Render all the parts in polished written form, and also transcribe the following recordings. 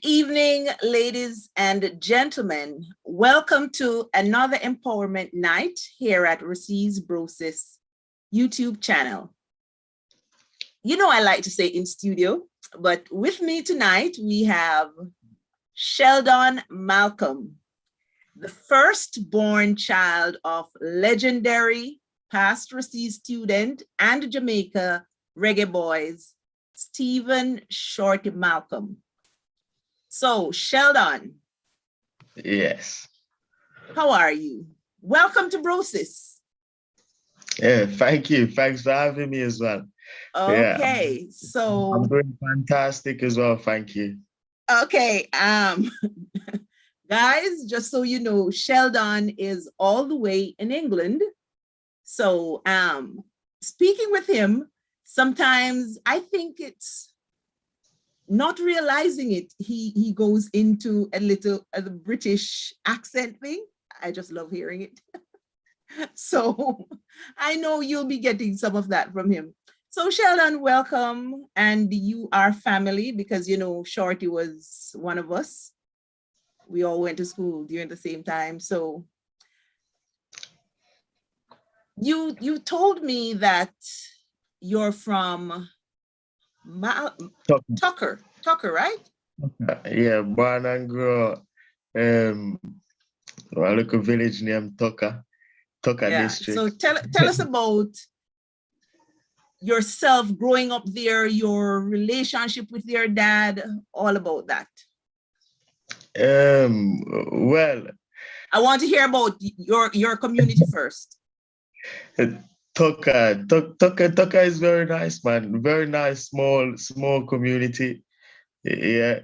Evening, ladies and gentlemen. Welcome to another empowerment night here at Brosis YouTube channel. You know, I like to say in studio, but with me tonight, we have Sheldon Malcolm, the firstborn child of legendary past Rosis student and Jamaica reggae boys, Stephen Shorty Malcolm. So, Sheldon. Yes. How are you? Welcome to Brosis. Yeah, thank you. Thanks for having me as well. Okay, yeah, so I'm doing fantastic as well. Thank you. Okay, guys, just so you know, Sheldon is all the way in England. So, speaking with him, sometimes I think it's not realizing it, he goes into a little British accent thing. I just love hearing it. So I know you'll be getting some of that from him. So Sheldon, welcome. And you are family because, you know, Shorty was one of us. We all went to school during the same time. So you told me that you're from Tucker, right? Yeah, born and grew up a local village named Tucker district. So tell us about yourself growing up there, your relationship with your dad, all about that. Well, I want to hear about your community first. Tucker is very nice, man. Very nice, small community. Yeah.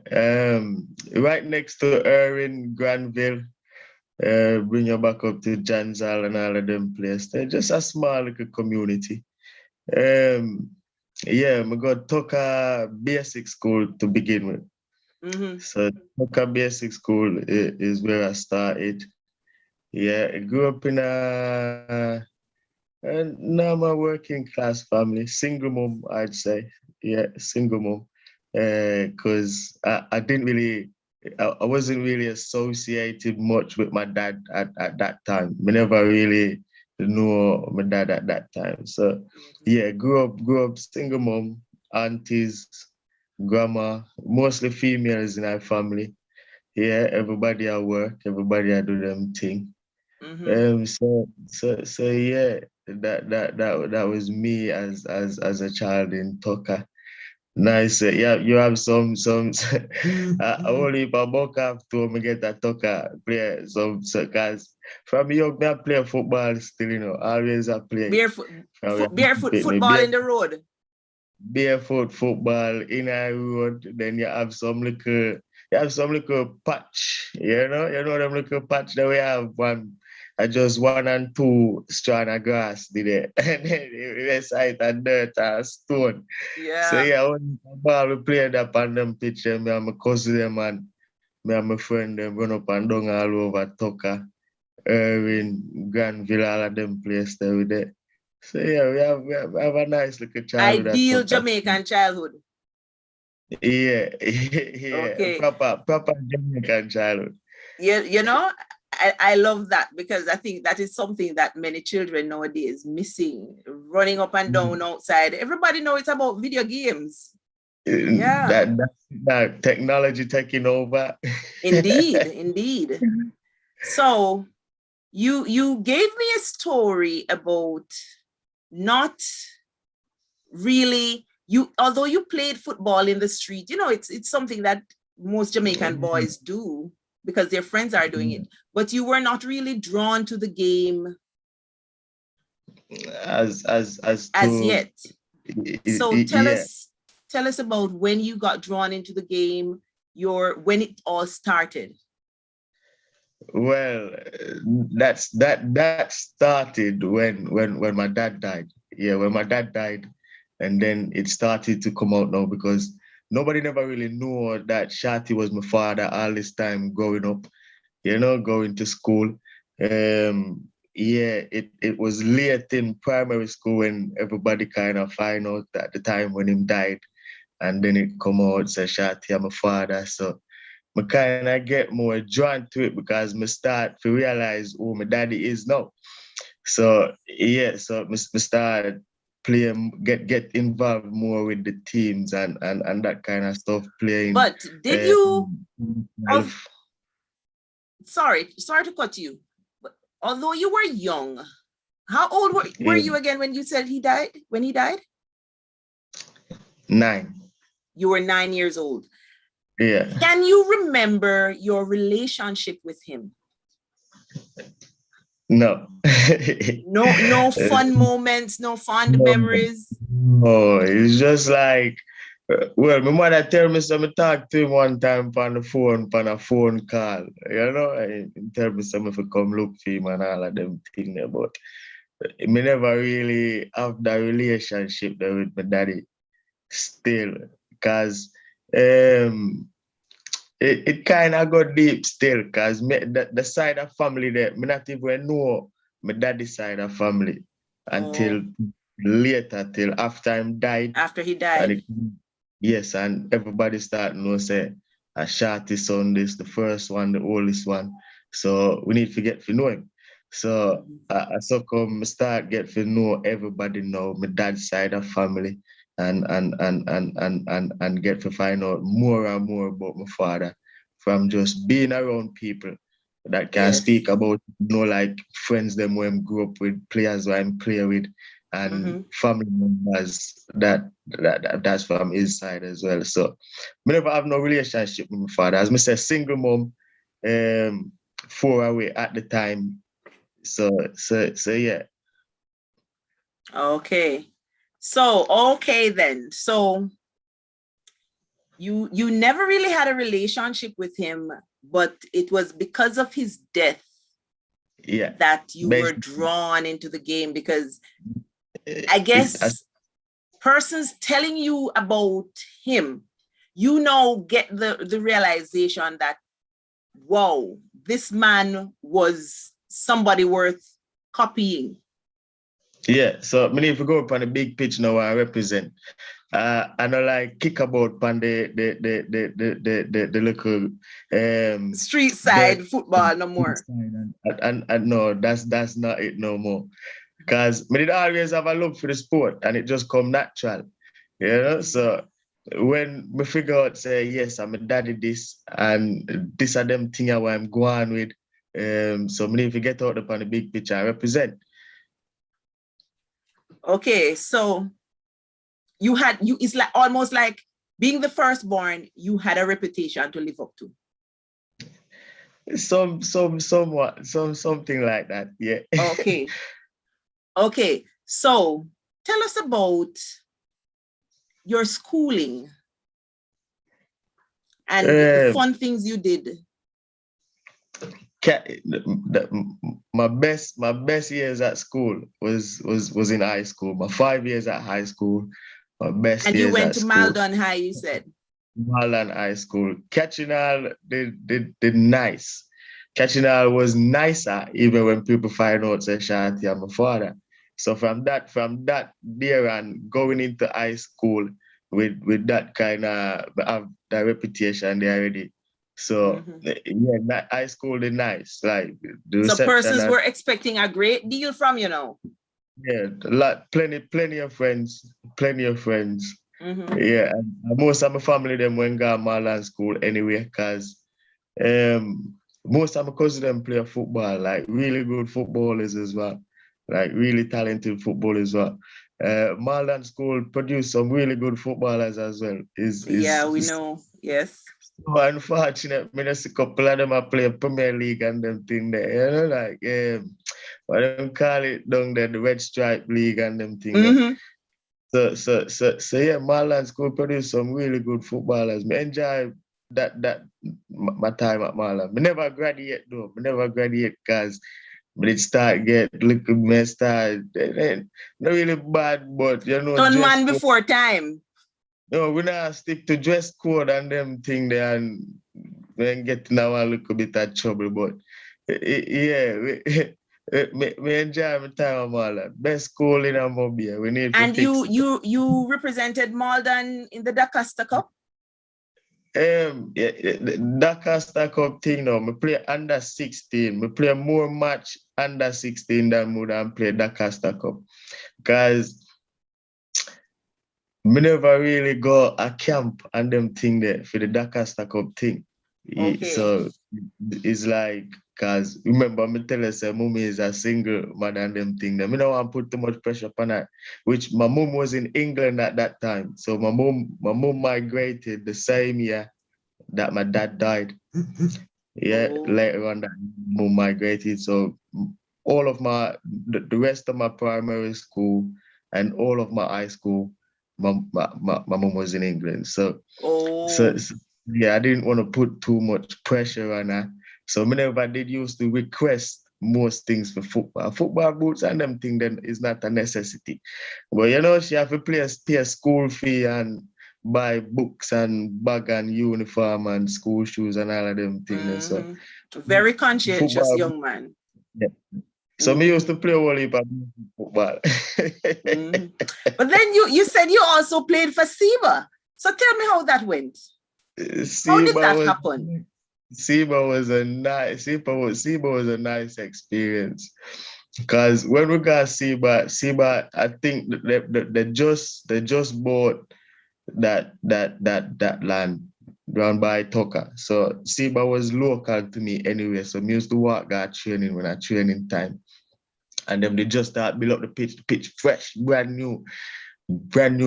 Right next to Erin, Granville. Bring you back up to Jansal and all of them places. They're just a small little community. Yeah, I got Tucker Basic School to begin with. Mm-hmm. So Tucker Basic School is where I started. Yeah, I grew up in a normal working class family, single mom, I'd say. Yeah, single mom. Because I didn't really, I wasn't really associated much with my dad at that time. I never really knew my dad at that time. So yeah, grew up single mom, aunties, grandma, mostly females in our family. Yeah, everybody at work, everybody at do them thing. Mm-hmm. So yeah, that was me as a child in Tucker. Nice. Yeah, you have some I only if I buck up to me get a Tucker play some guys. From young, me I play football still, you know. Always I play. Barefoot football in the road. Barefoot football in a road. Then you have some little patch, you know them little patch that we have one. Just 1 and 2 strand of grass did it. And then the side and dirt and stone. Yeah. So yeah, when the ball we played up on them pitch, me and my cousin them and me and my friend them run up and down all over Tucker, Irving, Granville, all of them places there with it. So yeah, we have a nice little childhood. Ideal Jamaican childhood. Yeah, yeah, okay. proper Jamaican childhood. Yeah, you know, I love that because I think that is something that many children nowadays missing, running up and down outside. Everybody know it's about video games. Yeah. That technology taking over. Indeed. So you gave me a story about not really although you played football in the street, you know, it's something that most Jamaican boys do because their friends are doing it, but you were not really drawn to the game as yet. So tell us about when you got drawn into the game, when it all started. Well, that started when my dad died. Yeah, when my dad died, and then it started to come out now because nobody never really knew that Shati was my father all this time growing up, you know, going to school. Yeah, it was late in primary school when everybody kind of find out at the time when him died. And then it come out, say Shati, I'm my father. So I kind of get more drawn to it because I start to realize who my daddy is now. So yeah, so I start playing, get involved more with the teams and that kind of stuff. Playing. But did you? Well, Sorry to cut you. But although you were young, how old were you again when you said he died? When he died? 9. You were 9 years old. Yeah. Can you remember your relationship with him? No. No fun moments, no fond memories. Oh, it's just like, well, my mother tell me something, talk to him one time on a phone call, you know, and tell me something if I come look for him and all of them things, but me never really have that relationship there with my daddy still, because it kind of got deep still, because the side of family there, me not even know my daddy's side of family until later, till after him died. After he died. Yes, and everybody start know say a shorty son this, the first one, the oldest one. So we need to get to know him. So I so come start get to know everybody now, my dad's side of family, and get to find out more and more about my father from just being around people that can speak about, like friends them who I grew up with, players who I play with, and family members that's from his side as well. So I never have no relationship with my father. As I say, single mom, 4 away at the time. So yeah. Okay. So okay then. So you never really had a relationship with him, but it was because of his death that you were drawn into the game, because I guess persons telling you about him, you know, get the realization that, wow, this man was somebody worth copying. Yeah, so I if we go up on the big pitch now, I represent. I know like kick about on the local street side football no more. And no, that's not it no more. Because I did always have a love for the sport and it just come natural. You know, so when we figure out say yes, I'm a daddy this and this are them thing I'm going with. So if you get out upon the big picture, I represent. Okay, so it's like almost like being the firstborn, you had a reputation to live up to. Something like that, yeah. Okay, so tell us about your schooling and the fun things you did. My best years at school was in high school. My 5 years at high school, my best and years you went at to school. Maldon High, you said? Maldon High School. Catching all did nice. Catching all was nicer even when people find out say Shanti I'm my father. So from that there and going into high school with that kind of have that reputation there already. So yeah, high school is nice. Like the so reception. Persons were expecting a great deal from you now. Yeah, plenty of friends. Mm-hmm. Yeah, and most of my family them went to Marlon school anyway, because most of my cousins them play football, like really good footballers as well, like really talented footballers as well. Marlon school produced some really good footballers as well. We know, yes. So unfortunate, I see a couple of them are playing Premier League and them thing there, you know, like what them call it down there, the Red Stripe League and them thing there. So yeah, Marlon school produced some really good footballers. I enjoy that my time at Marlon. I never graduate though. I never graduate because it start get little messed up. Not really bad, but you know. Turn man before time. No, we not stick to dress code and them thing there and then get now a little bit of trouble. But me enjoy my time at Marlon. Best school in Amobia. We need to and you represented Maldon in the Da Costa Cup? That Costa Cup thing now, me play under 16. Me play more match under 16 than more than play that Costa Cup. Because me never really go a camp and them thing there for the Dakar Cup thing. Okay. So it's like, because remember, me tell us mommy is a single mother and them thing. Them. I don't want to put too much pressure upon her, which my mom was in England at that time. So my mom migrated the same year that my dad died. Later on that mom migrated. So all of the rest of my primary school and all of my high school, my mom was in England. So, yeah, I didn't want to put too much pressure on her. So whenever I did used to request most things for football. Football boots and them thing then is not a necessity. But you know, she have to pay a school fee and buy books and bag and uniform and school shoes and all of them things. So very conscientious young man. Yeah. So me used to play a whole heap of football. But then you said you also played for Seba. So tell me how that went. How did that happen? Seba was a nice experience. Because when we got Seba, I think they just bought that land run by Tucker. So Seba was local to me anyway. So me used to walk that training when I training time. And then they just start build up the pitch fresh, brand new,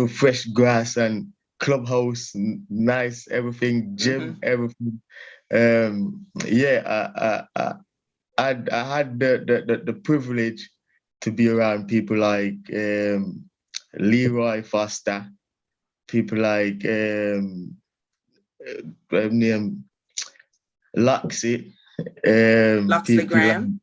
fresh grass and clubhouse, nice, everything, gym, everything. I had the privilege to be around people like Leroy Foster, people like Laxi, Loxley Graham.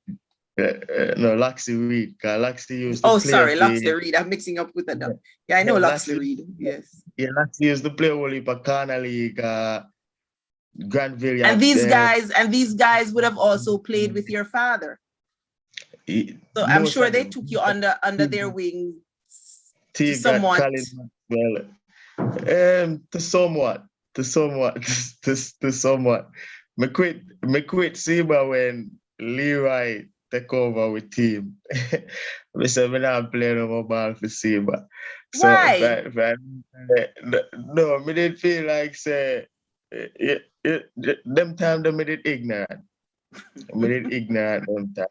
No, Laxi Reed. Laxi used to play. Loxley Reed. I'm mixing up with that. Yeah, I know Loxley Reed. Yes. Yeah, Laxi used to play only for Corner League, Granville. And these guys would have also played with your father. So I'm sure they took you under their wing. Somewhat. Well, to somewhat. Me quit Seba when Leroy take over with team. I said, I'm not playing no more ball for Seba. So why? No, me didn't feel like say them time they made it ignorant. Them time.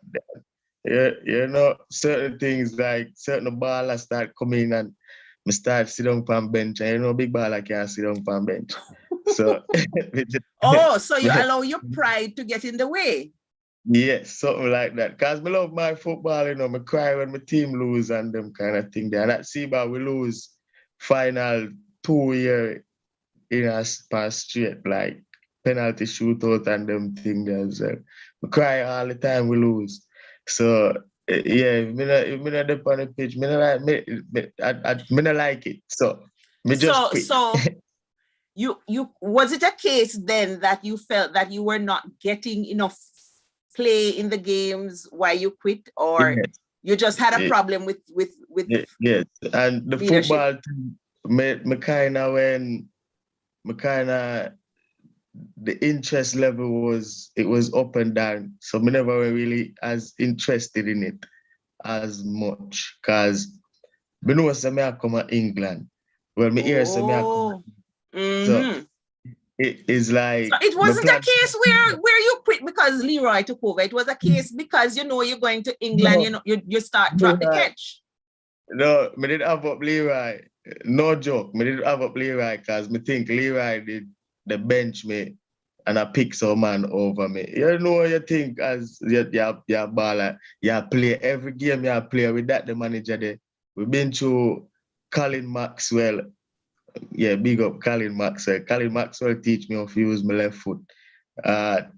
You know, certain things like certain ballers start coming and me start sit down on bench, and you know, big baller can't sit down on bench. So so you allow your pride to get in the way. Yes, something like that. Because I love my football, you know, I cry when my team lose and them kind of thing there. And at Seba, we lose final 2 years in a span straight, like penalty shootout and them thing there as well. We cry all the time we lose. So, yeah, me not dip on the pitch. Me not like it. So, me just quit. So you was it a case then that you felt that you were not getting enough play in the games while you quit, or you just had a problem with yes, and the leadership? Football team, me kind of the interest level was up and down, so me never were really as interested in it as much, because me know say me I come to England. Well, me hear say me I come. So it is like, so it wasn't a case where you quit because Leroy took over. It was a case because you know you're going to England. No, you start drop the catch. No, me didn't have up Leroy. No joke. Me didn't have up Leroy because me think Leroy did the bench me and I pick some man over me. You know, you think as your baller, you play every game you play with that the manager there. We've been through Colin Maxwell. Yeah, big up Colin Maxwell. Colin Maxwell teach me how to use my left foot.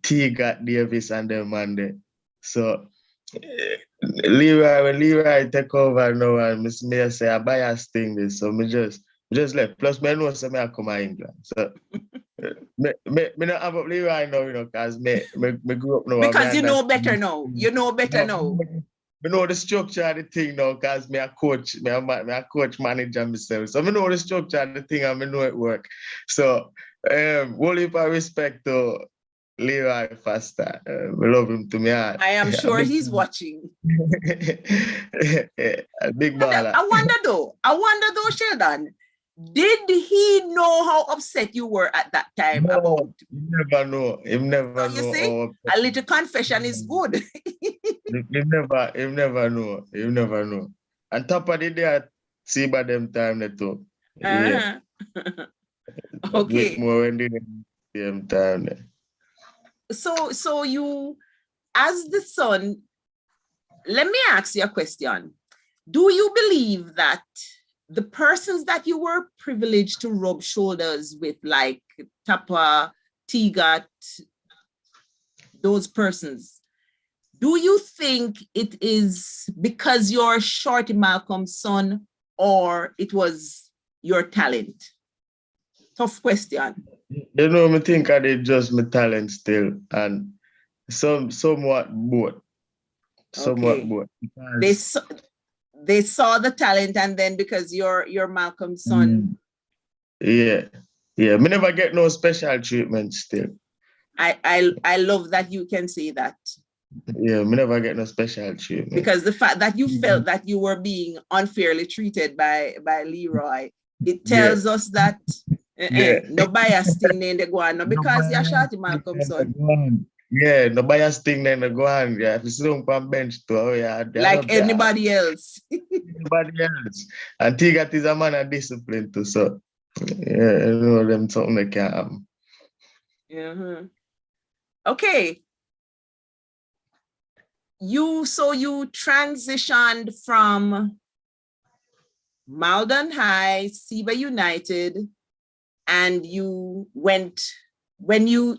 T got Davis and them man there. So when Leroy take over now and me say I bias thing this. So me just left. Plus me know say me I come to England. So me not have up Leroy now, you know, because me grew up now. Because you know better now. You know better now. I know the structure of the thing now because me a coach manager myself. So I know the structure of the thing and I know it work. So Whole heap of respect to Leroy Foster. We love him to me heart. I am sure he's watching. A big baller. I wonder though, Sheldon, did he know how upset you were at that time about? You never know. You never You know. see, a little confession is good. You never know. You never know. On top of the day, Seba them time they talk. Yeah. Okay. More when they them time there. So you, as the son, let me ask you a question. Do you believe that the persons that you were privileged to rub shoulders with, like Tapa, Tigat, those persons, do you think it is because you're Shorty Malcolm's son, or it was your talent? Tough question. You know, I think I did just my talent still, and somewhat both. Somewhat both. They saw the talent, and then because you're Malcolm's son. Yeah. Me never get no special treatment still. I love that you can say that. Yeah, me never get no special treatment. Because the fact that you felt that you were being unfairly treated by Leroy, it tells us that no bias thing in the go no, because you're Shorty Malcolm's son. Yeah, no bias thing then go on. Yeah, if you sit on bench too, oh yeah, like anybody else. Anybody else. And Tigat is a man of discipline too, so yeah, you know them something they can't happen. Okay. You transitioned from Malden High, Seba United, and you went, when you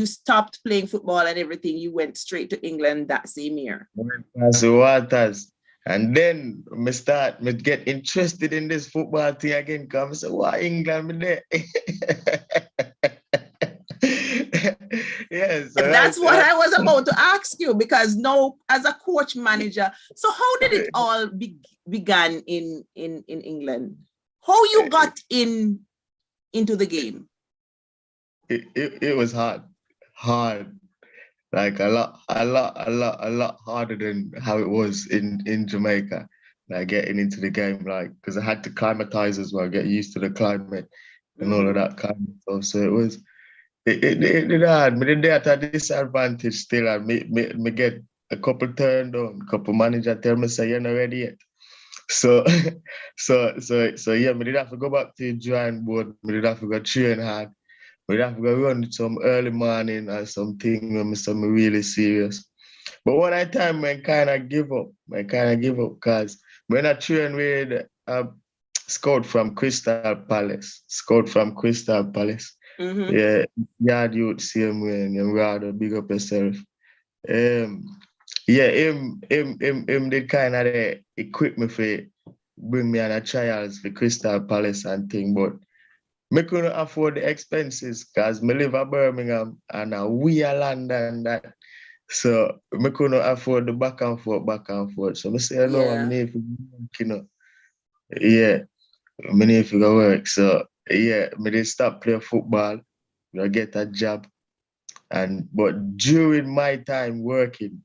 stopped playing football and everything, you went straight to England that same year. Past the waters. And then me get interested in this football thing again. Come say, why England me there? Yes. And that's what I was about to ask you, because now as a coach manager, so how did it all began in England? How you got into the game? It was hard, like a lot harder than how it was in Jamaica. Like getting into the game, like because I had to climatize as well, get used to the climate and all of that kind of stuff. So it was. It hard. Me did at a disadvantage still. And me get a couple turned on, couple manager tell me say you're not ready yet. So yeah, me did have to go back to the drawing board. Me did have to go train hard. Me did have to go run some early morning or something when me really serious. But one time I kind of give up. Because when I train with a scout from Crystal Palace. Yeah, yard youth same way, and you rather big up yourself. Yeah, him did kind of equip me for bring me on a trials for Crystal Palace and thing, but me couldn't afford the expenses because me live at Birmingham and we are London that. So me couldn't afford the back and forth. So I say, no, I need to work, you know. Yeah, I need to go work. So yeah, me did stop playing football. I get a job, but during my time working,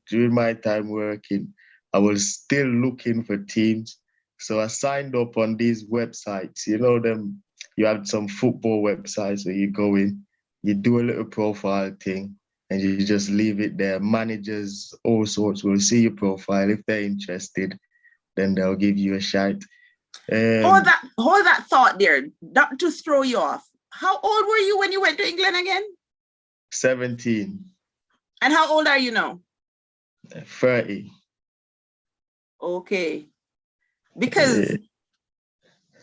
I was still looking for teams. So I signed up on these websites. You know them. You have some football websites where you go in, you do a little profile thing, and you just leave it there. Managers, all sorts, will see your profile. If they're interested, then they'll give you a shot. Hold that thought there, not to throw you off. How old were you when you went to England again? 17. And how old are you now? 30. Okay. Because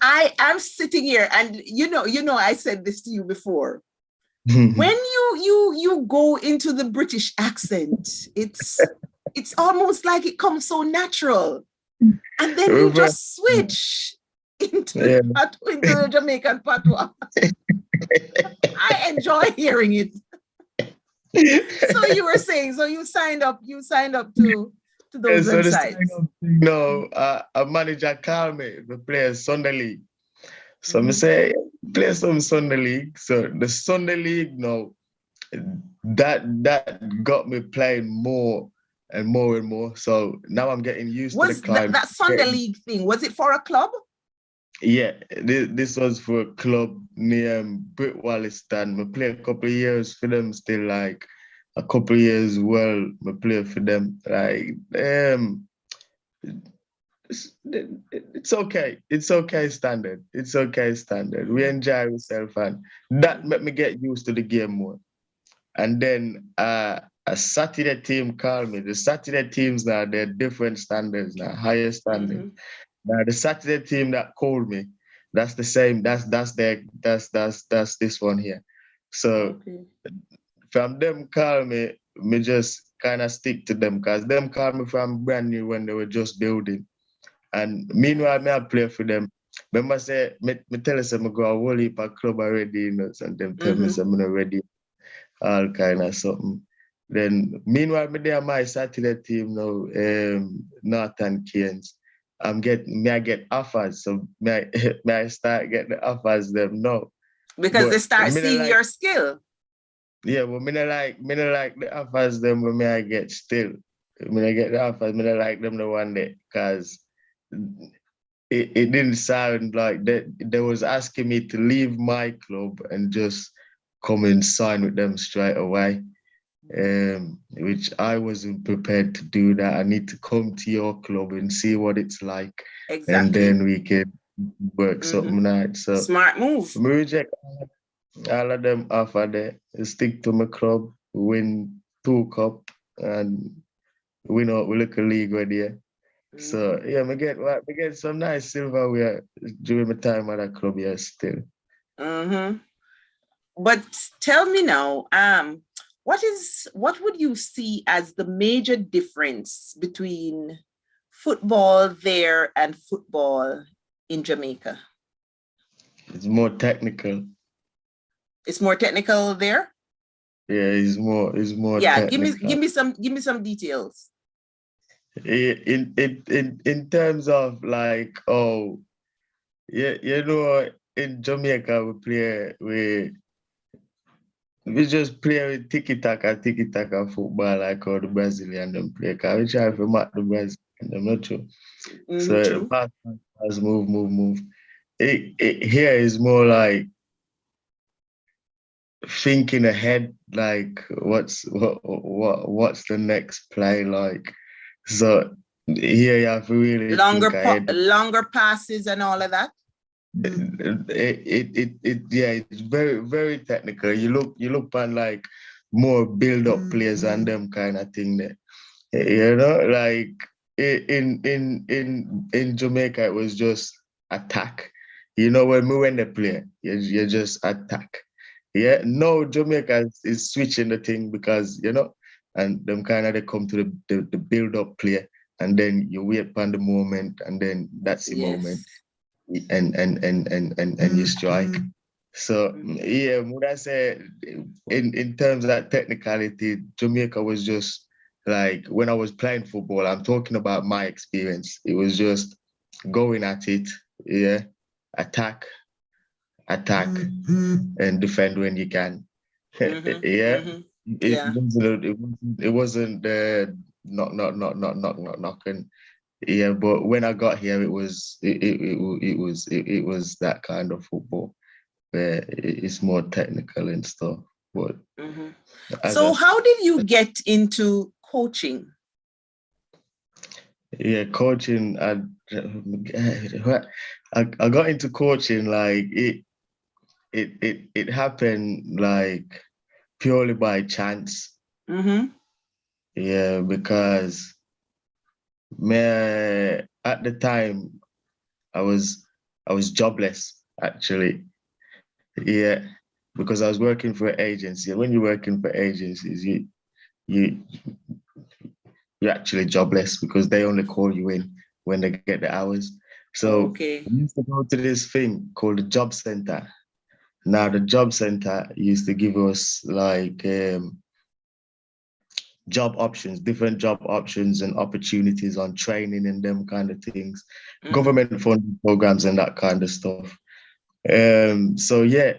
I am sitting here, and you know, I said this to you before. When you go into the British accent, it's almost like it comes so natural. And then you just switch into the Jamaican patois. I enjoy hearing it. So you were saying, so you signed up to those websites. No, a manager called me to play Sunday League. So I say, play some Sunday league. So the Sunday league now, that got me playing more and more and more. So now I'm getting used to the Was climb. that Sunday league thing, was it for a club? Yeah, this was for a club near Brit Walliston. I play a couple of years for them still, like a couple of years well, I play for them. Like it's okay. It's okay standard. It's okay standard. We enjoy ourselves and that made me get used to the game more. And then a Saturday team called me. The Saturday teams now, they're different standards now, higher standard. Now the Saturday team that called me, that's the same. That's this one here. So from them call me, me just kind of stick to them because them called me from brand new when they were just building. And meanwhile, me I play for them. Remember say, me tell us I'm go a whole heap of club already, you know, and them tell me I'm not ready, all kind of something. Then meanwhile, me there my Saturday team now, Northern Cairns. I get offers, so may I start get the offers them now. Because But they start me not seeing like, your skill. yeah, but me not like the offers them when me I get still. Me not get the offers, me not like them the one day, because it didn't sound like that they was asking me to leave my club and just come and sign with them straight away. Which I wasn't prepared to do that. I need to come to your club and see what it's like. Exactly. And then we can work something out. So smart move. Me reject all of them offer there. Stick to my club, win 2 cup and win out with a league right there. So yeah, we get some nice silverware during my time at that club here still. But tell me now, what would you see as the major difference between football there and football in Jamaica? It's more technical. It's more technical there? Yeah, it's more yeah, technical. give me some details. In terms of like, oh, yeah, you know, in Jamaica we just play with tiki-taka football like how the Brazilian them play. Cause we try to match the Brazilian, I'm not sure. So the pass, move. It here is more like thinking ahead, like what's the next play like. So here you have to really think ahead. Longer passes and all of that. It's very, very technical. You look on like more build-up players and them kind of thing there. You know, like in Jamaica it was just attack. You know, when they play, you just attack. Yeah, no, Jamaica is switching the thing because, you know, and them kind of they come to the build-up play and then you wait for the moment and then that's the moment. And you strike. So yeah, would I say in terms of that technicality, Jamaica was just like when I was playing football, I'm talking about my experience. It was just going at it, yeah, attack, and defend when you can. It wasn't knocking. Yeah, but when I got here, it was that kind of football where it's more technical and stuff. But so, how did you get into coaching? Yeah, coaching. I got into coaching like it happened like purely by chance. Yeah, because at the time I was jobless actually. Yeah, because I was working for an agency. When you're working for agencies, you're actually jobless because they only call you in when they get the hours. So we used to go to this thing called the job center. Now the job center used to give us like job options, different job options and opportunities on training and them kind of things, government funded programs and that kind of stuff. So yeah,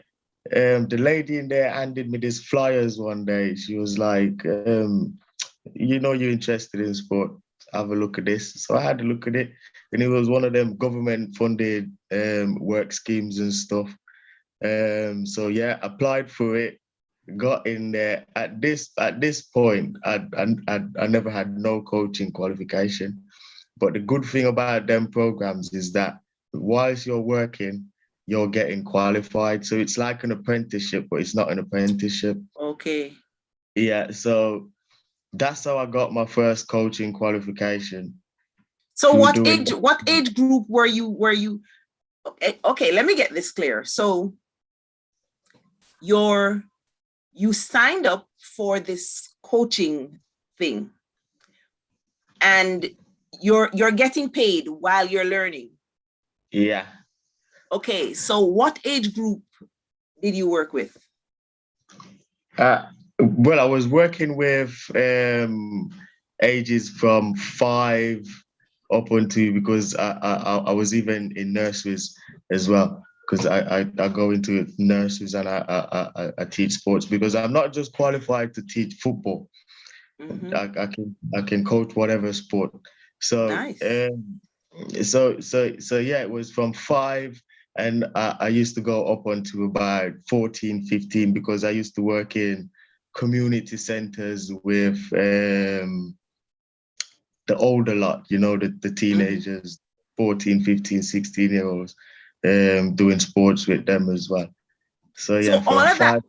the lady in there handed me these flyers one day. She was like, you're interested in sport. Have a look at this. So I had a look at it, and it was one of them government funded work schemes and stuff. So yeah, applied for it, got in there. At this point, I never had no coaching qualification. But the good thing about them programs is that whilst you're working, you're getting qualified. So it's like an apprenticeship, but it's not an apprenticeship. Okay. Yeah. So that's how I got my first coaching qualification So through doing. what age group were you okay, let me get this clear. So you signed up for this coaching thing and you're getting paid while you're learning. Yeah. Okay, so what age group did you work with? Well, I was working with ages from 5 up until, because I was even in nurseries as well, because I go into nurseries and I teach sports, because I'm not just qualified to teach football. Mm-hmm. I can coach whatever sport. So Nice. so yeah, it was from 5, and I used to go up onto about 14, 15, because I used to work in community centers with the older lot, the teenagers, 14, 15, 16-year-olds, doing sports with them as well. So So yeah, from 5. All of that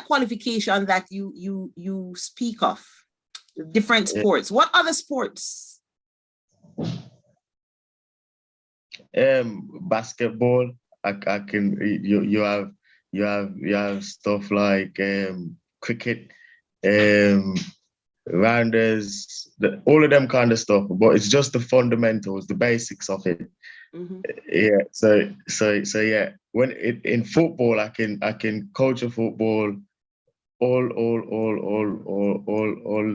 qualification that you speak of, different Yeah. sports. What other sports? Basketball. I can you have stuff like cricket, rounders, all of them kind of stuff. But it's just the fundamentals, the basics of it. Mm-hmm. Yeah. So yeah. When in football, I can coach a football all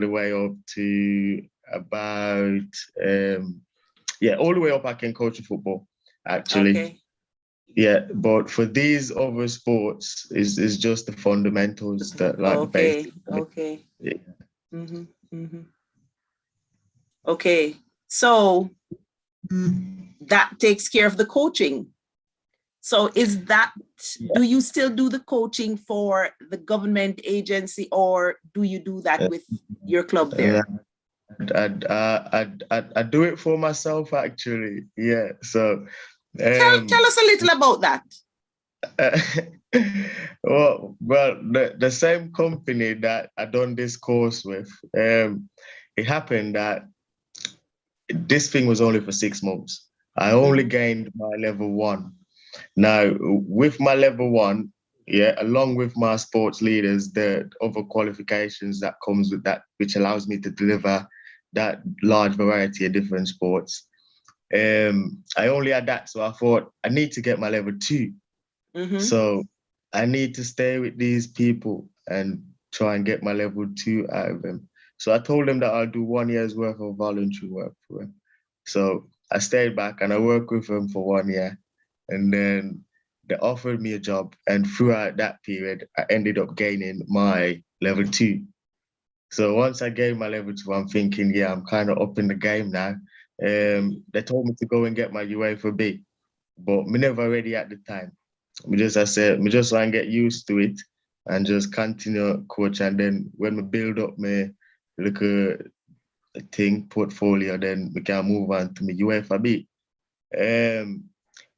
the way up to about all the way up. I can coach a football actually. Okay. Yeah, but for these other sports, is just the fundamentals, that like the Okay. basics. Okay. Yeah. Mm-hmm. Mm-hmm. Okay. So that takes care of the coaching. So do you still do the coaching for the government agency, or do you do that with your club there? I do it for myself actually. Yeah. So Tell us a little about that. well, the same company that I done this course with, it happened that this thing was only for 6 months. I only gained my level 1. Now, with my level 1, yeah, along with my sports leaders, the other qualifications that comes with that, which allows me to deliver that large variety of different sports. I only had that, so I thought I need to get my level 2. Mm-hmm. So I need to stay with these people and try and get my level 2 out of them. So I told them that I'll do 1 year's worth of voluntary work for them. So I stayed back and I worked with them for 1 year. And then they offered me a job. And throughout that period, I ended up gaining my level 2. So once I gained my level 2, I'm thinking, yeah, I'm kind of up in the game now. They told me to go and get my UEFA B, but me never ready at the time. I said, me just want to get used to it and just continue coach. And then when we build up my little thing portfolio, then we can move on to my UEFA B.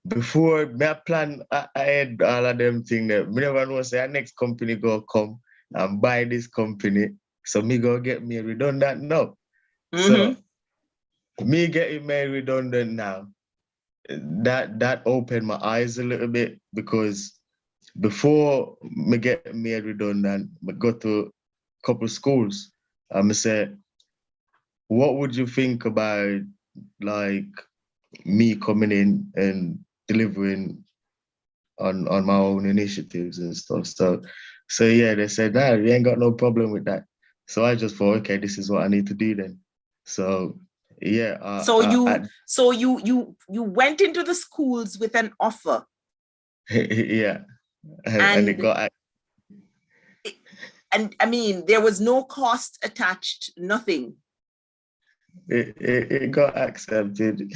Before my plan, I had all of them things that me never know say our next company go come and buy this company. So me go get me redundant now. Mm-hmm. So me getting made redundant now, that opened my eyes a little bit, because before me get made redundant, I go to a couple of schools and I said, what would you think about like me coming in and delivering on my own initiatives and stuff? So yeah, they said, nah, we ain't got no problem with that. So I just thought, okay, this is what I need to do then. So Yeah. So you went into the schools with an offer, Yeah. And it and got I mean there was no cost attached, nothing. it got accepted.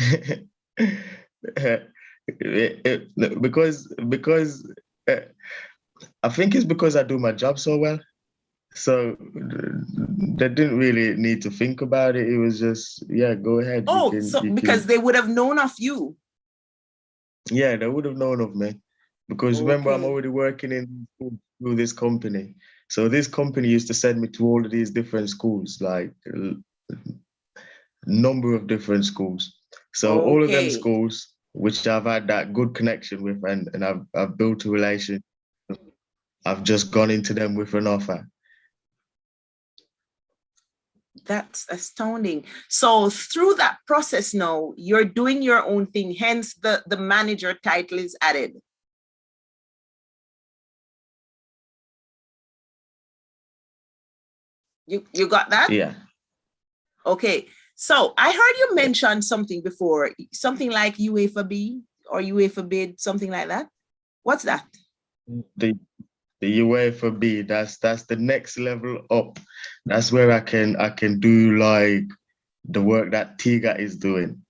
Because I think it's because I do my job so well. So they didn't really need to think about it. It was just, yeah, go ahead. Oh, so You because can. they would have known of you. Yeah, they would have known of me because remember, I'm Okay. already working in through this company. So this company used to send me to all of these different schools, like a number of different schools. So all of them Okay. schools, which I've had that good connection with, and I've built a relation. I've just gone into them with an offer. That's astounding. So through that process now, you're doing your own thing, hence the manager title is added. You got that? Yeah. Okay. So I heard you mention something before, something like UEFA B or UEFA bid, something like that. What's that? The the UEFA B, that's the next level up. That's where I can do like the work that Tiga is doing.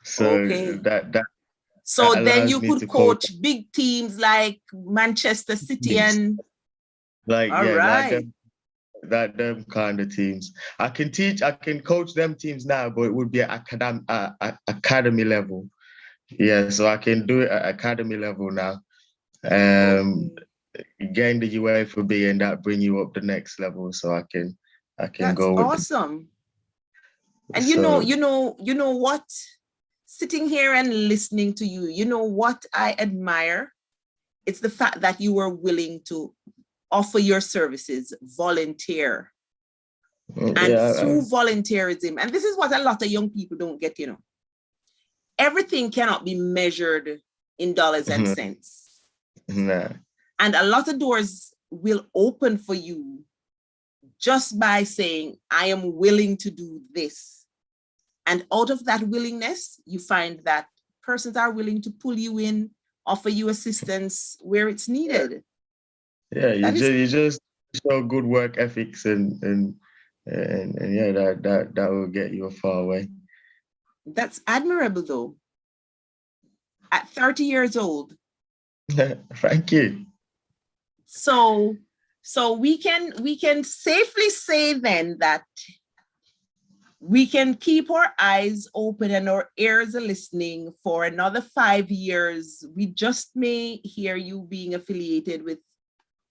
So Okay. that So then allows you me could to coach coach big teams like Manchester City teams. and Like all yeah, like right. them kind of teams. I can coach them teams now, but it would be at academy level. Yeah, so I can do it at academy level now. Um, Okay. gain the UEFA B and that bring you up the next level, so I can That's go with the awesome. And so you know what? Sitting here and listening to you, you know what I admire? It's the fact that you were willing to offer your services, volunteer. And yeah. through volunteerism, and this is what a lot of young people don't get, you know, everything cannot be measured in dollars and cents. Nah. And a lot of doors will open for you just by saying, I am willing to do this. And out of that willingness, you find that persons are willing to pull you in, offer you assistance where it's needed. Yeah, That is, you just show good work ethics and yeah, that will get you a far way. that's admirable though. At 30 years old. Thank you. So we can safely say then that we can keep our eyes open and our ears are listening for another 5 years. We just may hear you being affiliated with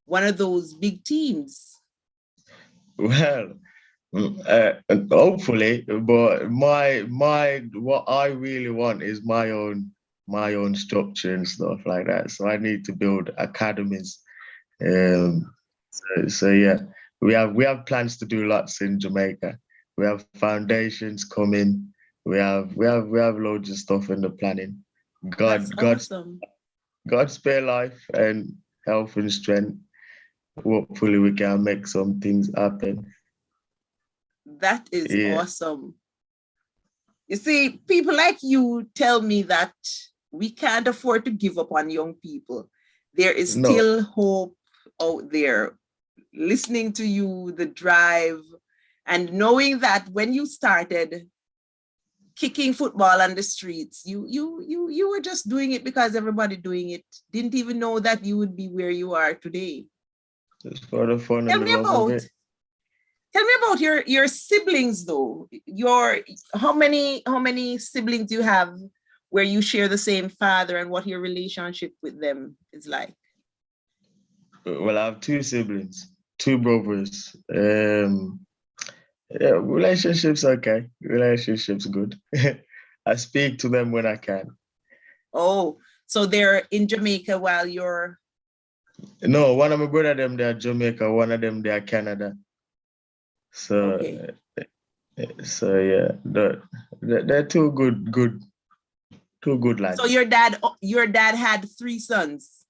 one of those big teams. Well, hopefully, but my what I really want is my own structure and stuff like that. So I need to build academies. So yeah, we have plans to do lots in Jamaica. We have foundations coming. We have loads of stuff in the planning. That's God God awesome. God spare life and health and strength. Hopefully we can make some things happen. That is Yeah. awesome. You see, people like you tell me that we can't afford to give up on young people. There is No. still hope out there. Listening to you, the drive, and knowing that when you started kicking football on the streets, you were just doing it because everybody doing it. Didn't even know that you would be where you are today. Just for the fun Tell and the me love of about it. tell me about your siblings though. Your how many siblings do you have where you share the same father and what your relationship with them is like? Well, I have two siblings, two brothers. Yeah, relationships okay. Relationships good. I speak to them when I can. Oh, so they're in Jamaica while you're No, one of my brother them they're Jamaica, one of them they're Canada. okay. So so yeah, they're two good So lads. your dad had three sons.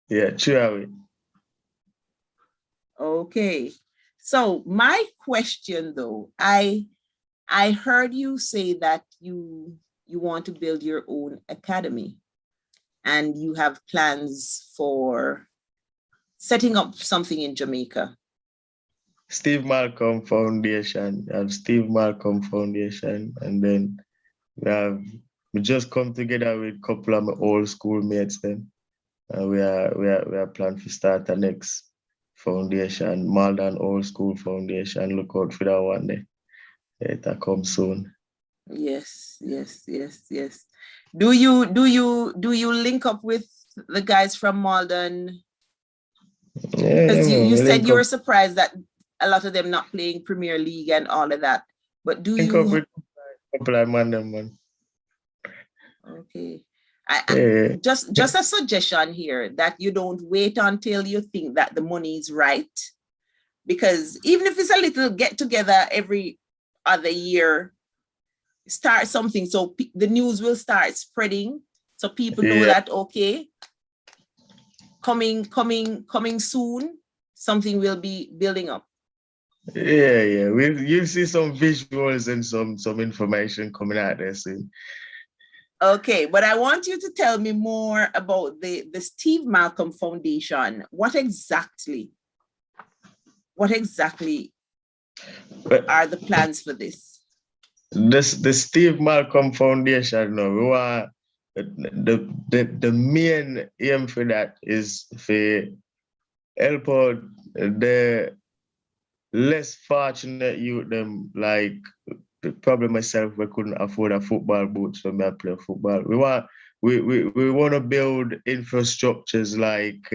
Yeah, true. Okay. So my question though, I heard you say that you want to build your own academy and you have plans for setting up something in Jamaica. Steve Malcolm Foundation. I have Steve Malcolm Foundation, and then we just come together with a couple of my old schoolmates then. We are planning to start the next foundation, Malden Old School Foundation. Look out for that one day. It'll come soon. Yes. Do you link up with the guys from Malden? Yeah, Because man, you we said link you were up, surprised that a lot of them not playing Premier League and all of that. But do link up you? with a couple of man, them, man. Okay. Yeah. Just a suggestion here that you don't wait until you think that the money is right. Because even if it's a little get together every other year, start something so the news will start spreading so people know Yeah. that, okay, coming soon, something will be building up. Yeah. You see some visuals and some information coming out there soon. Okay, but I want you to tell me more about the Steve Malcolm Foundation. What exactly But are the plans for this? the Steve Malcolm Foundation, no, we want the main aim for that is for help out the less fortunate youth them, like probably myself, we couldn't afford a football boots when I play football. We want to build infrastructures like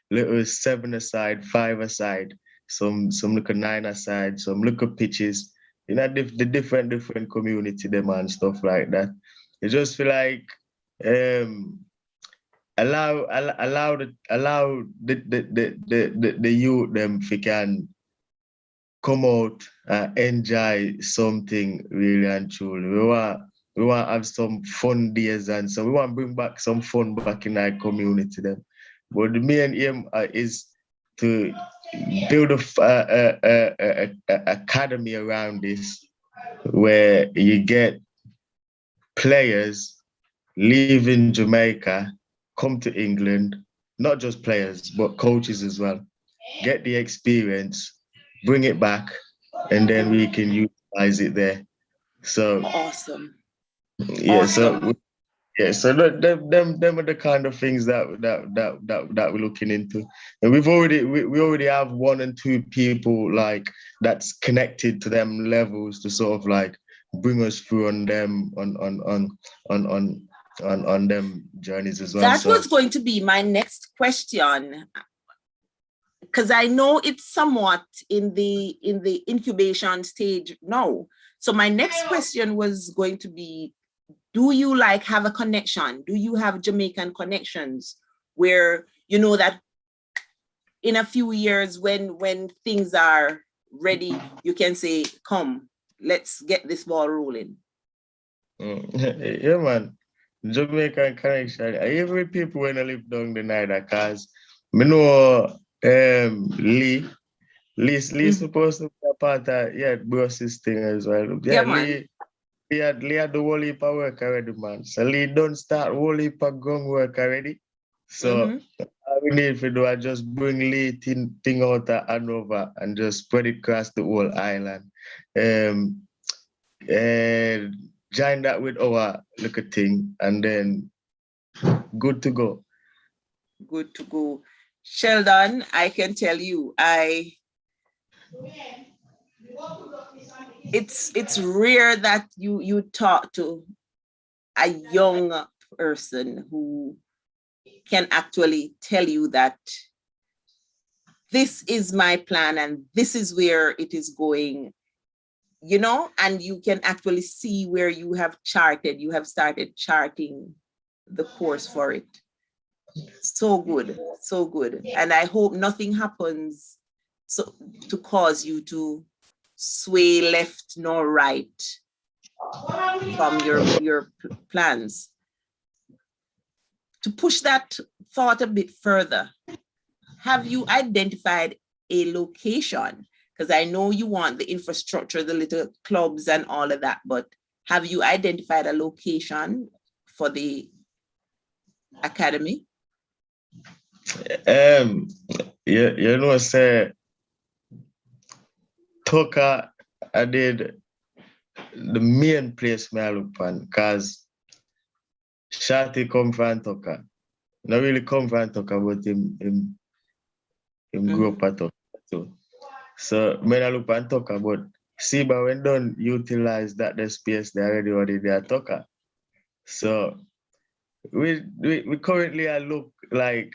little 7-a-side, 5-a-side, some little 9-a-side, some little pitches, the different community them and stuff like that. It just feel like um allow the youth them if you can come out and enjoy something really and truly. We want to have some fun days, and so we want to bring back some fun back in our community then. But the main aim is to build a academy around this where you get players leaving Jamaica, come to England, not just players, but coaches as well. Get the experience, bring it back, and then we can utilize it there. So Awesome. yeah, Awesome. so them are the kind of things that we're looking into, and we already have one and two people like that's connected to them levels to sort of like bring us through on them on them journeys as well. That So was going to be my next question, because I know it's somewhat in the incubation stage now. So my next question was going to be, do you like have a connection? Do you have Jamaican connections where you know that in a few years when things are ready, you can say, come, let's get this ball rolling? yeah, man. Jamaican connection. Every people when I live down the night, cause me know Lee. Lee's supposed to be a part of Brosis thing as well. Yeah, Yeah, man. Lee had the whole heap of work already, man. So Lee don't start whole heap of gun work already. So all we need to do is just bring Lee thing out of Hanover and just spread it across the whole island. And join that with our little thing, and then good to go. Good to go. Sheldon, I can tell you, it's rare that you talk to a young person who can actually tell you that this is my plan and this is where it is going, you know, and you can actually see where you have started charting the course for it. So good, so good. And I hope nothing happens so to cause you to sway left nor right from your plans. To push that thought a bit further, have you identified a location? Because I know you want the infrastructure, the little clubs and all of that, but have you identified a location for the academy? You know, say Tucker, I did the main place me I look on, because Shati come from Tucker. Not really come from Tucker, but him grew up at Tucker too. So when I look on Tucker, but Seba when done utilize that the space they already there Tucker. So we currently I look like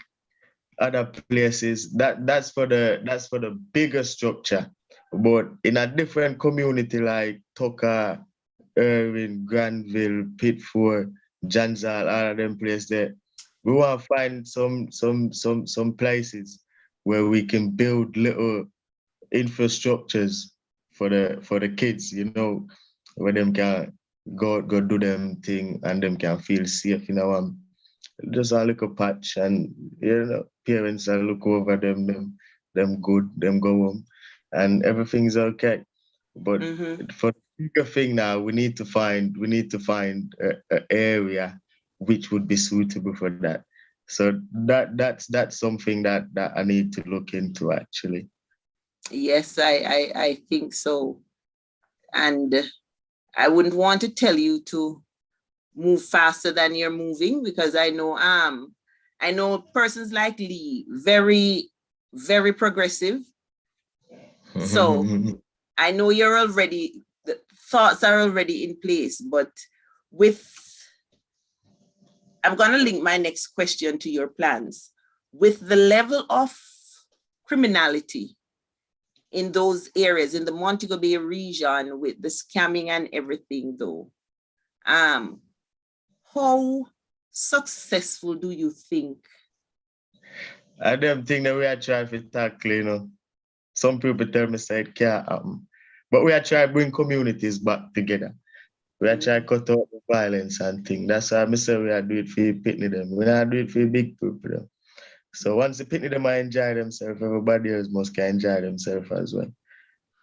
other places. That's for the bigger structure. But in a different community like Tucker, Irving, Granville, Pitford, Janzal, all of them places there, we want to find some places where we can build little infrastructures for the kids, you know, where them can go do them thing and them can feel safe, you know. Just a little patch and you know, parents will look over them good, them go home and everything's okay. But for the bigger thing now, we need to find a area which would be suitable for that. So that's something that I need to look into actually. Yes, I think so. And I wouldn't want to tell you to move faster than you're moving, because I know persons like Lee, very, very progressive. So I know you're already, the thoughts are already in place, but I'm going to link my next question to your plans. With the level of criminality in those areas, in the Montego Bay region, with the scamming and everything though, how successful do you think? I don't think that we are trying to tackle, you know. Some people tell me say it can't happen. But we are trying to bring communities back together. We are trying to cut out the violence and things. That's why I say we are doing it for the pitney them. We are doing it for the big people. Them. So once the pitney them enjoy themselves, everybody else must can enjoy themselves as well.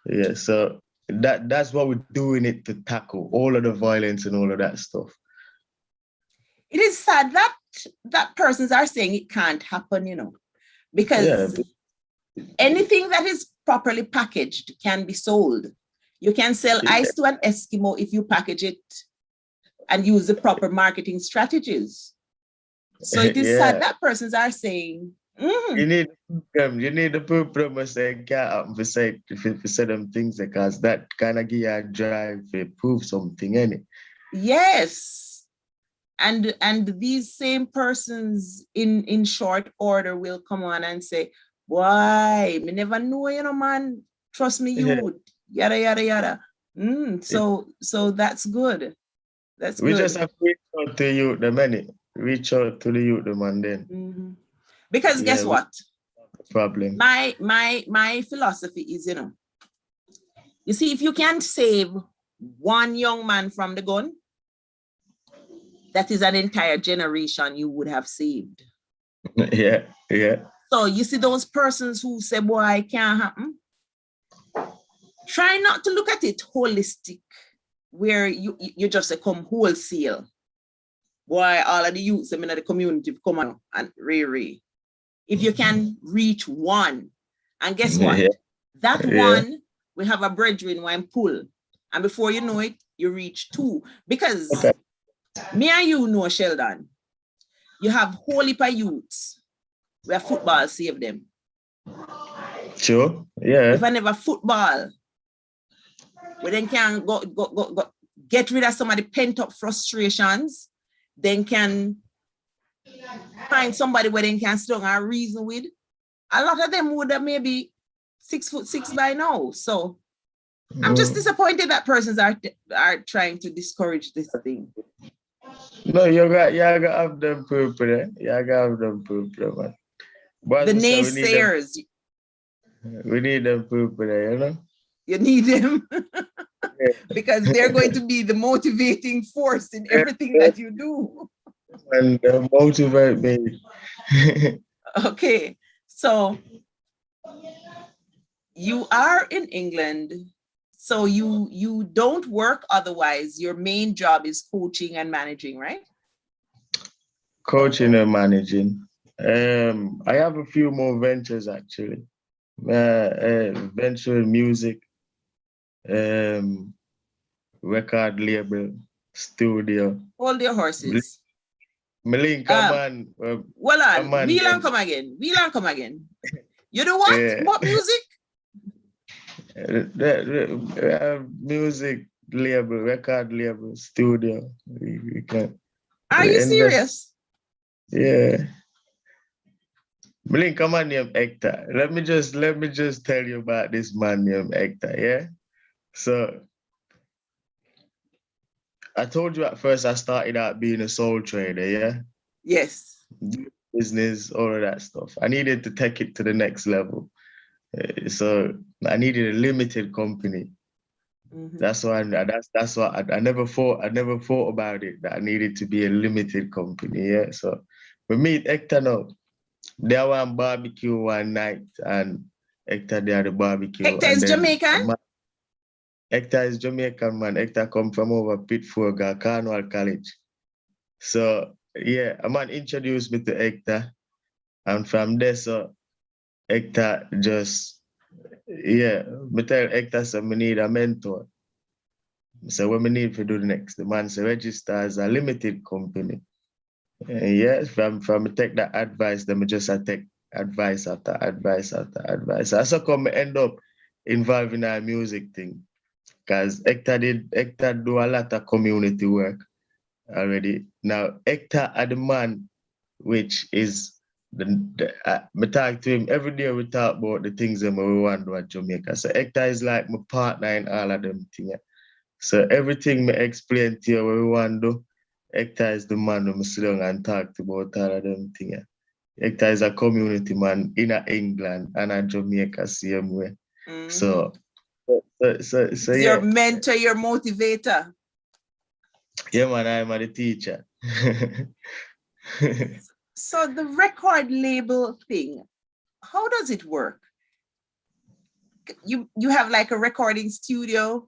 Yeah, so that's what we're doing it to tackle all of the violence and all of that stuff. It is sad that persons are saying it can't happen, you know, because anything that is properly packaged can be sold. You can sell ice to an Eskimo if you package it and use the proper marketing strategies. So it is sad that persons are saying, you need the people who say can't happen to say them things, because that kind of give you a drive to prove something, innit? Yes. And these same persons in short order will come on and say, why? Me never know, you know, man. Trust me, you yada yada yada. So that's good. That's we good. just have to reach out to you, the many. Reach out to the youth, the man then. Because guess what? Problem. My philosophy is, you know, you see, if you can't save one young man from the gun, that is an entire generation you would have saved. Yeah. So you see those persons who say, boy, it can't happen. Try not to look at it holistic, where you just come wholesale. Boy, all of the youths in the community come on and re. If you can reach one, and guess what? That one will have a brethren one pull. And before you know it, you reach two. Because me and you know, Sheldon, you have whole heap of youths where football saved them. Sure, yeah. If I never football, we then can go get rid of some of the pent-up frustrations, then can find somebody where they can sit down and reason with. A lot of them would have maybe 6'6" by now. So I'm just disappointed that persons are trying to discourage this thing. No, you got have them people there. You got have them people, man. But the naysayers. We need them people there, you know? You need them because they're going to be the motivating force in everything that you do. And motivate me. Okay, so you are in England, so you don't work otherwise. Your main job is coaching and managing, right? Coaching and managing. I have a few more ventures actually. Venture in music, record label, studio. Hold your horses. Malinka man. Well on, man, wheel and come again. Wheel and come again. You know what? What music? Music label, record label, studio. We can. Are you serious? Yeah. Malinka man named Hector. Let me just tell you about this man named Hector. Yeah. So I told you at first I started out being a sole trader. Yeah. Yes. Business, all of that stuff. I needed to take it to the next level. So I needed a limited company. Mm-hmm. That's why I never thought about it, that I needed to be a limited company. Yeah. So we meet Hector now. They want barbecue one night and Hector they had the barbecue. Hector is Jamaican? Hector is Jamaican, man. Hector come from over Pittsburgh, Cornwall College. So yeah, a man introduced me to Hector. And from there, so Hector just, yeah, me tell Hector, so me need a mentor. So what me need to do next? The man say register as a limited company. Yeah, from me take that advice, then me just take advice after advice after advice. So come me end up involved in our music thing. Because Hector do a lot of community work already. Now Hector are the man which is I talk to him every day. We talk about the things that we want to do at Jamaica. So Hector is like my partner in all of them things. So everything me explain to you what we want to do, Hector is the man who sit down and talk about all of them things. Hector is a community man in England and in Jamaica same way. Mm-hmm. So yeah. Your mentor, your motivator. Yeah, man, I'm the teacher. So the record label thing, how does it work? You have like a recording studio?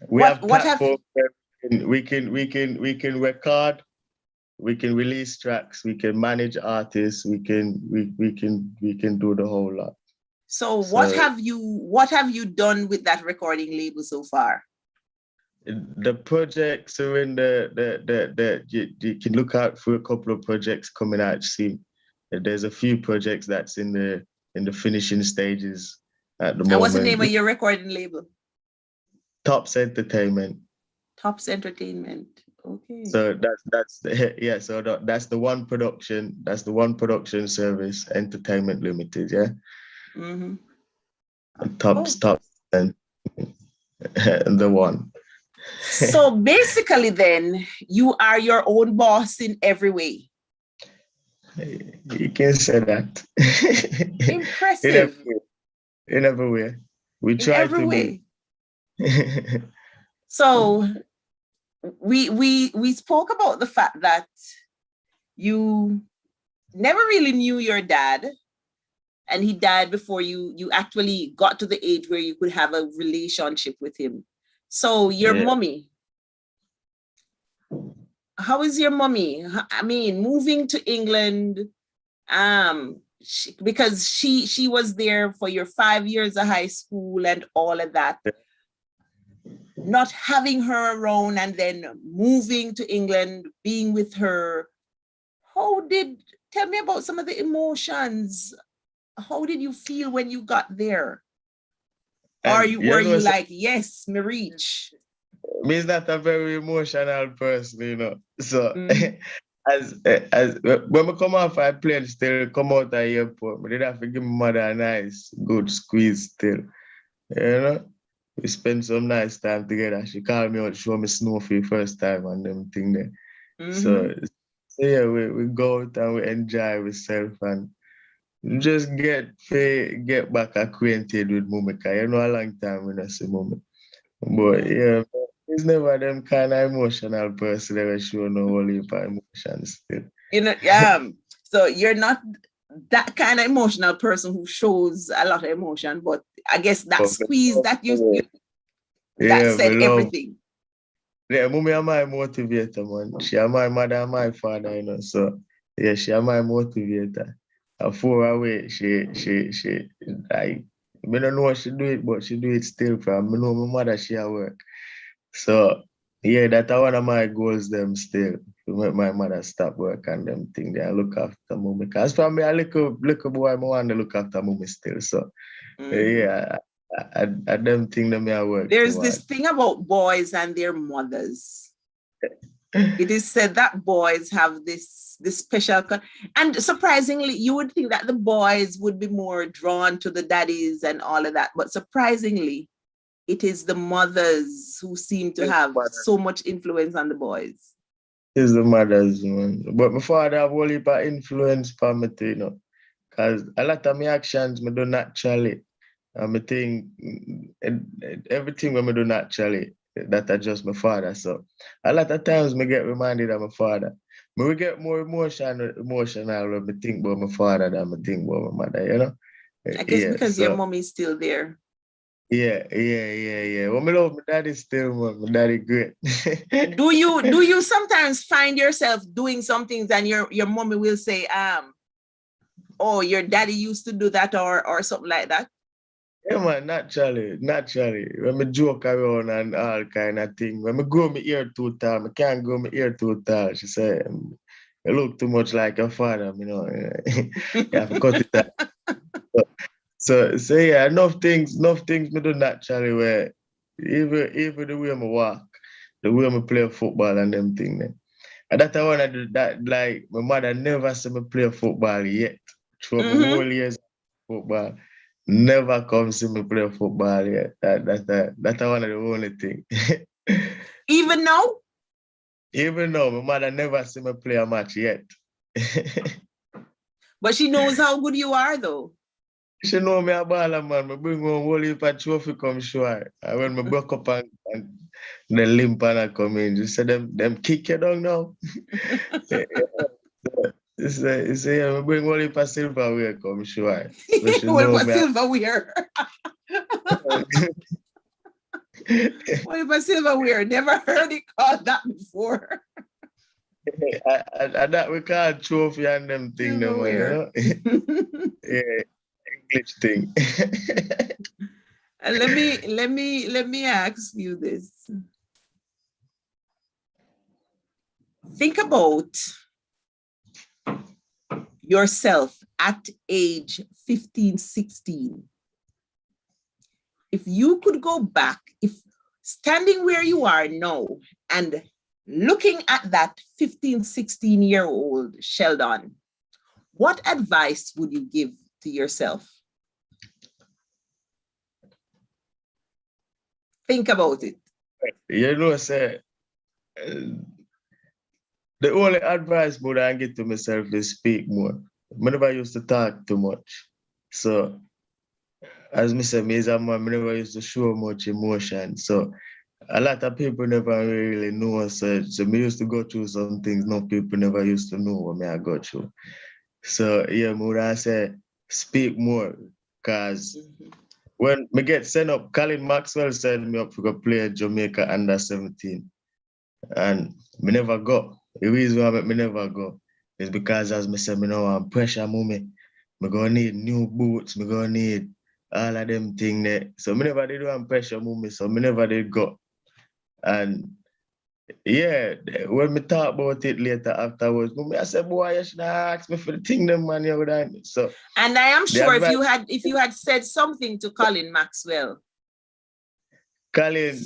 We have we can record, we can release tracks, we can manage artists, we can do the whole lot. So what have you done with that recording label so far? The projects are in you can look out for a couple of projects coming out soon. There's a few projects that's in the finishing stages at the moment. And what's the name of your recording label? Tops Entertainment. Tops Entertainment. Okay. So that's the one production. That's the one production service, Entertainment Limited. Yeah. Mm-hmm. And Tops and the one. So basically then you are your own boss in every way. You can say that. Impressive. In every way. We try to be. So we spoke about the fact that you never really knew your dad, and he died before you actually got to the age where you could have a relationship with him. So your mommy, how is your mommy? I mean, moving to England, because she was there for your 5 years of high school and all of that. Not having her around and then moving to England, being with her. Tell me about some of the emotions. How did you feel when you got there? Were you like, yes, me reach? Me is not a very emotional person, you know. So as when we come off our plane, still come out of the airport, we did have to give my mother a nice, good squeeze still. You know? We spent some nice time together. She called me out, show me snow for the first time and them thing there. Mm-hmm. So yeah, we go out and we enjoy ourselves and just get back acquainted with Mumika. You know, a long time when I see Mumika. But yeah, he's never them kind of emotional person that show no whole heap of emotions still. You know, so you're not that kind of emotional person who shows a lot of emotion, but I guess that squeeze that that said everything. Yeah, mommy is my motivator, man. She is my mother and my father, you know. So yeah, she is my motivator. And for away, she I don't know what she do it, but she do it still from. I know my mother, she at work. So yeah, that's one of my goals them still. To make my mother stop work and them thing there, look after mommy. Because for me, a little boy, I want to look after mommy still. So yeah, I them thing that me I work There's towards. this thing about boys and their mothers. It is said that boys have this special, and surprisingly, you would think that the boys would be more drawn to the daddies and all of that, but surprisingly, it is the mothers who seem to have so much influence on the boys. It's the mothers, man. But my father have only by influence for me, you know, because a lot of my actions me do naturally. And I think everything when I do naturally, that are just my father. So a lot of times me get reminded of my father. Me will get more emotional when I think about my father than I think about my mother, you know? I guess because your mom is still there. Yeah. Well, me love my daddy still, man. My daddy great. Do you sometimes find yourself doing some things and your mommy will say, oh, your daddy used to do that or something like that? Yeah, man, naturally. When I joke around and all kind of thing. When I grow my ear too tall, I can't grow my ear too tall. She said, you look too much like your father, you know. You have to cut it out. So yeah, enough things me do naturally where even the way I walk, the way I play football and them things. And that's one I do that, like my mother never saw me play football yet. Throughout my whole years of football. Never come see me play football yet. That's one of the only thing. Even now? Even though my mother never see me play a match yet. But she knows how good you are, though. She know me a baller, man. I bring home whole heap of trophy come show her. And when I broke up and the limp and I come in, she said, them kick you down now. You say, yeah, I bring whole heap of silverware come show her. So she know me. Silverware. What if a silverware? Never heard it called that before. That we call trophy and them thing, them, you know? Yeah, English thing. And let me ask you this. Think about yourself at age 15, 16. If you could go back, if standing where you are now and looking at that 15, 16-year-old Sheldon, what advice would you give to yourself? Think about it. You know, say, the only advice would I give to myself is speak more. I never used to talk too much. So, as I said, I never used to show much emotion. So, a lot of people never really know. So me used to go through some things no people never used to know what I go through. So, yeah, I would say speak more. Because when me get sent up, Colin Maxwell sent me up to go play at Jamaica under 17. And me never go. The reason why me never go is because, as me said, me know I'm pressure moment. Me gonna need new boots, me gonna need all of them things there. So me never did one pressure moment, so me never did go. And yeah, when me talk about it later afterwards, I said, boy, you should have asked me for the thing them man you would have. So and I am sure if you had said something to Colin Maxwell. Colin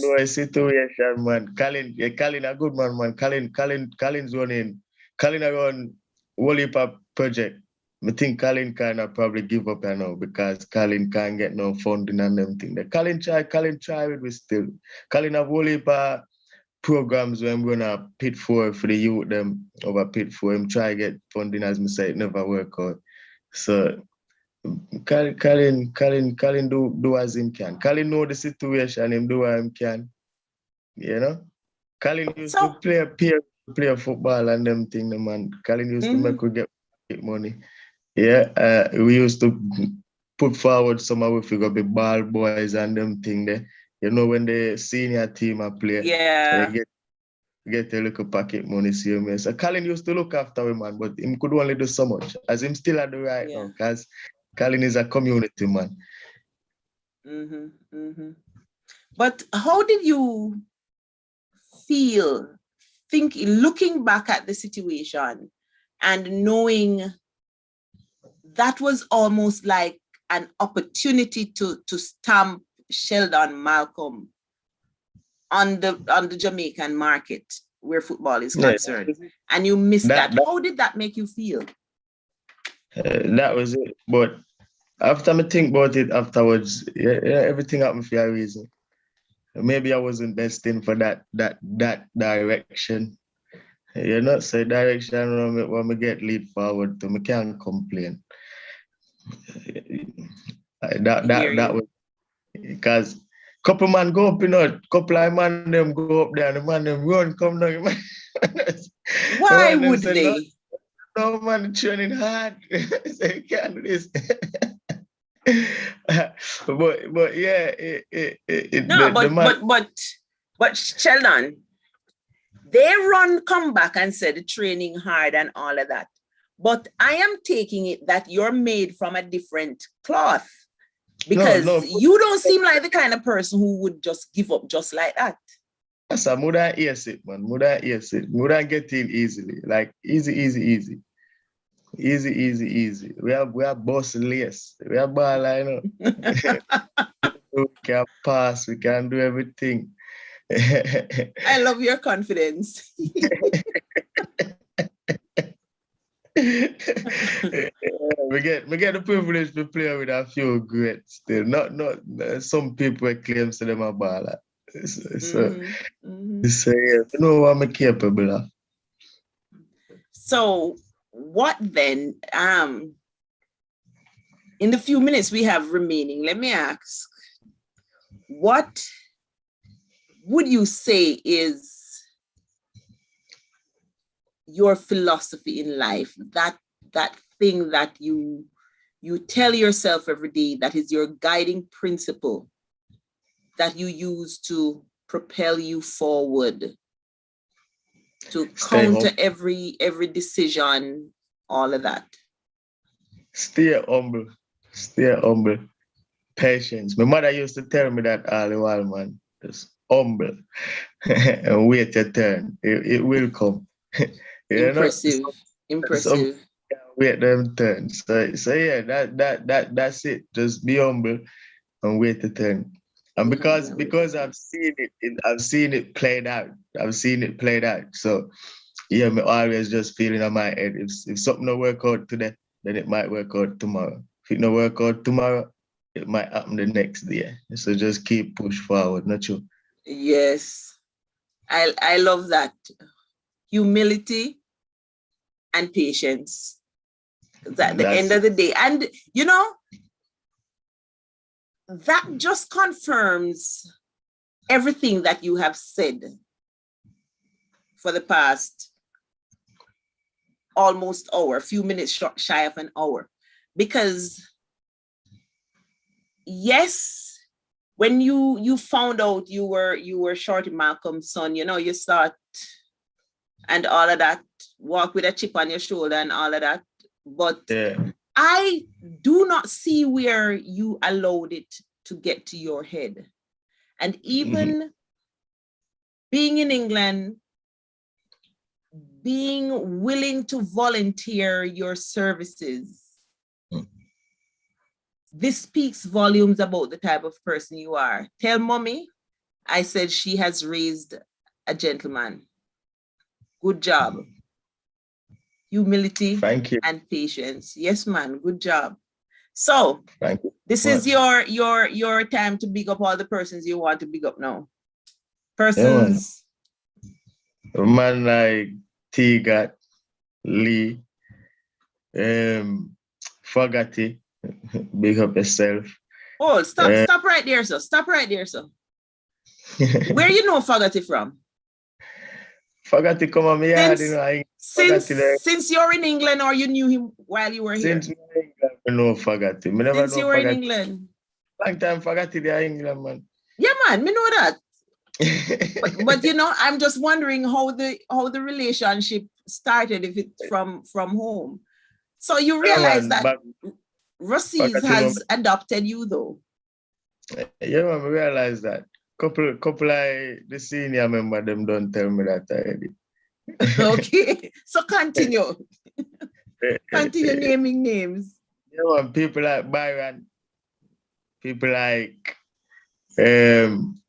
know a situation, man. Colin a good man. Colin's running. Colin around whole heap of project. I think Colin kind of probably give up now because Colin can't get no funding and them thing. Colin try with me still. Colin have whole heap of programs where I'm gonna pit for the youth them over pit for him. Try get funding as me say it never work out. So Colin do as him can. Colin know the situation, him do what him can. You know? Colin used to play football and them thing, man. Colin used to make we get money. Yeah, we used to put forward some of we figure the ball boys and them thing there. You know, when the senior team are play, Yeah. they get a little pocket money, see me. So Colin used to look after him, man, but him could only do so much. As him still at the right now, because Colin is a community man. But how did you feel, looking back at the situation and knowing that was almost like an opportunity to stamp Sheldon Malcolm on the Jamaican market where football is concerned, and you missed that. How did that make you feel? That was it. But after I think about it afterwards, everything happened for a reason. Maybe I wasn't destined for that direction. You know, so direction when we get lead forward to, me can't complain. That was because couple man go up, you know, couple of man them go up there and the man them run come down. Why would they? No man training hard. So you can't do this. but yeah, but Sheldon, they come back and said training hard and all of that. But I am taking it that you're made from a different cloth, because you don't seem like the kind of person who would just give up just like that. Yes, I wouldn't ease it, man. Wouldn't get in easily. Like easy. Easy. We are boss lace. We are ball, you know. We can pass, we can do everything. I love your confidence. We get the privilege to play with a few greats still. Not some people claim to them a baller. So you know what I'm capable of. So what then? In the few minutes we have remaining, let me ask, what would you say is your philosophy in life? That thing that you tell yourself every day, that is your guiding principle that you use to propel you forward, to counter every decision, all of that. Stay humble. Patience. My mother used to tell me that all the while, man. Just humble and wait your turn. It will come. Impressive. Wait them turn. So yeah, that's it. Just be humble and wait the turn. And because I've seen it played out. So yeah, me always just feeling in my head. If something don't work out today, then it might work out tomorrow. If it don't work out tomorrow, it might happen the next day. So just keep push forward, not you. Yes. I love that. Humility and patience. At the end of the day. And you know, that just confirms everything that you have said for the past almost hour, a few minutes shy of an hour. Because yes, when you found out you were Shorty Malcolm's son, you know, you start and all of that, walk with a chip on your shoulder and all of that. But I do not see where you allowed it to get to your head. And even being in England, being willing to volunteer your services, this speaks volumes about the type of person you are. Tell mommy, I said she has raised a gentleman. Good job. Humility and patience. Yes, man. Good job. So this is your time to big up all the persons you want to big up now. Persons. Yeah, man like T-Gat, Lee, Fogarty, big up yourself. Oh, stop right there, sir. Stop right there, sir. Where you know Fogarty from? forgot to come on my yard, Since, you know. I forgot to since you're in England, or you knew him while you were here? since me in England, I know forgot him. I never Since know you were in forgot. England. Long time forgot it in England, man. Yeah, man, me know that. But you know, I'm just wondering how the relationship started, if it's from home. So you Yeah, realize man, that back Brosis forgot to know. has adopted you, though. Yeah, man, I realize that. Couple I the senior member them don't tell me that already. Okay, so continue naming names. Yeah, man, people like Byron, people like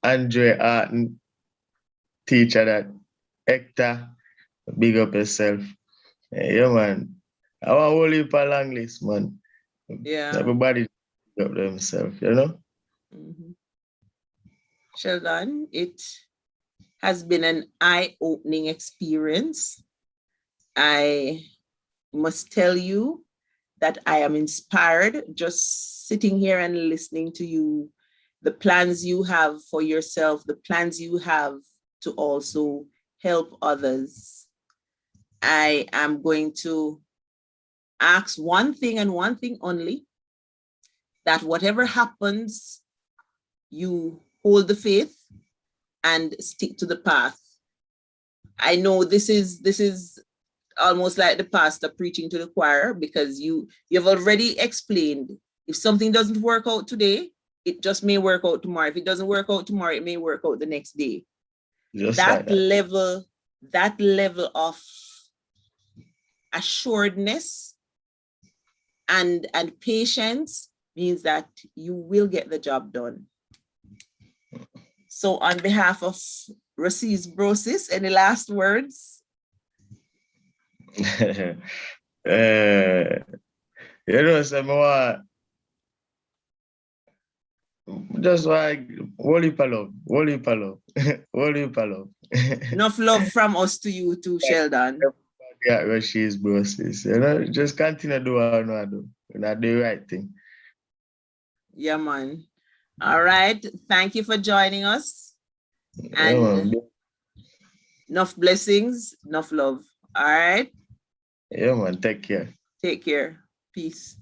Andre Arton, teacher that Hector, big up yourself. Yeah, man. I want whole heap of long list, man. Yeah. Everybody big up themselves, you know? Mhm. Sheldon, it has been an eye-opening experience. I must tell you that I am inspired just sitting here and listening to you, the plans you have for yourself, the plans you have to also help others. I am going to ask one thing and one thing only, that whatever happens, you hold the faith and stick to the path. I know this is almost like the pastor preaching to the choir, because you've already explained, if something doesn't work out today, it just may work out tomorrow. If it doesn't work out tomorrow, it may work out the next day. Just That like that. level of assuredness and patience means that you will get the job done. So on behalf of Rosis Brosis, any last words? You know, some just like Wally Palov, Wally Palov, Wally Palov. Enough love from us to you too, Sheldon. Yeah, where she is, Brosis. You know, just continue to do what I know I do. And I do the right thing. Yeah, man. All right. Thank you for joining us. And man. enough blessings, enough love. All right. Yeah, man. Take care. Take care. Peace.